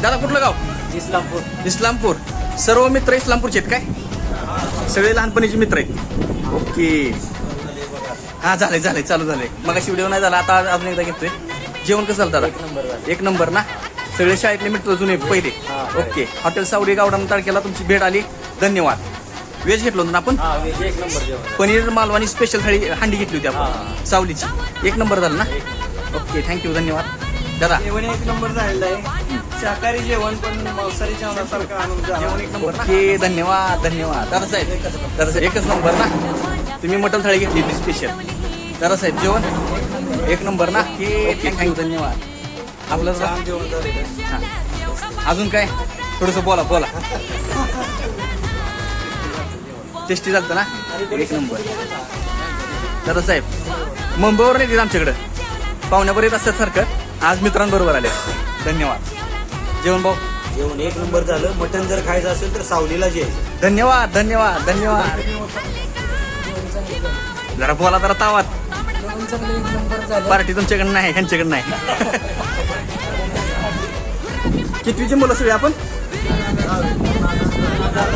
दादा कुठलं गाव? इस्लामपूर. इस्लामपूर. सर्व मित्र इस्लामपूरचे आहेत काय? सगळे लहानपणीचे मित्र आहेत. ओके. हा झालंय झालंय चालू झालंय. मग अशी व्हिडिओ नाही झाला, आता अजून एकदा घेतोय. जेवण कसं झालं दादा? 1 नंबर. 1 नंबर ना. सगळे शाळेतले मित्र जुने पहिले. ओके. हॉटेल सावडी गावडा तारखेला तुमची भेट आली. धन्यवाद. व्हेज घेतलं होतं ना आपण? 1 नंबर जेवण. पनीर मालवणी स्पेशल थाळी हंडी घेतली होती आपण सावलीची. 1 नंबर झालं ना. ओके थँक्यू धन्यवाद दादा. जेवण 1 नंबर झालेलं आहे. शाकाहारी जेवण पण मांसाहारी जेवणासारखं आनंद झाला. जेवण 1 नंबर. ओके धन्यवाद धन्यवाद दादा साहेब. दादा साहेब 1च नंबर ना. तुम्ही मटण थाळी घेतली होती स्पेशल. दादा साहेब जेवण 1 नंबर ना. ओके थँक्यू धन्यवाद. आपलं छान जेवण झालेलं. हां अजून काय थोडंसं बोला बोला. टेस्टी चालतं ना. 1 नंबर. दादा साहेब मुंबईवर नाही येत आमच्याकडं, पाहुण्यावर येत असतात सारखं. आज मित्रांबरोबर आले. धन्यवाद. जेवण भाऊ जेवण 1 नंबर झालं. मटण जर खायचं असेल तर सावलीला जे. धन्यवाद धन्यवाद धन्यवाद. जरा बोला जरा तावात. पार्टी तुमच्याकडे नाही ह्यांच्याकडे नाही. कितवीची मुलं सगळी आपण?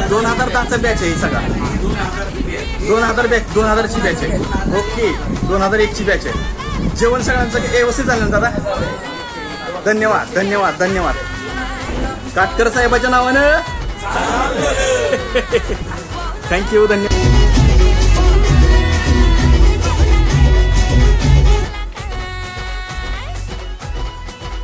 2010चा बॅच आहे सगळा. 2000 बॅच 2000ची बॅच आहे. ओके 2001ची बॅच आहे. जेवण सगळ्यांचं व्यवस्थित झालं ना दादा? धन्यवाद धन्यवाद धन्यवाद. काटकर साहेबाच्या नावानं थँक्यू धन्यवाद.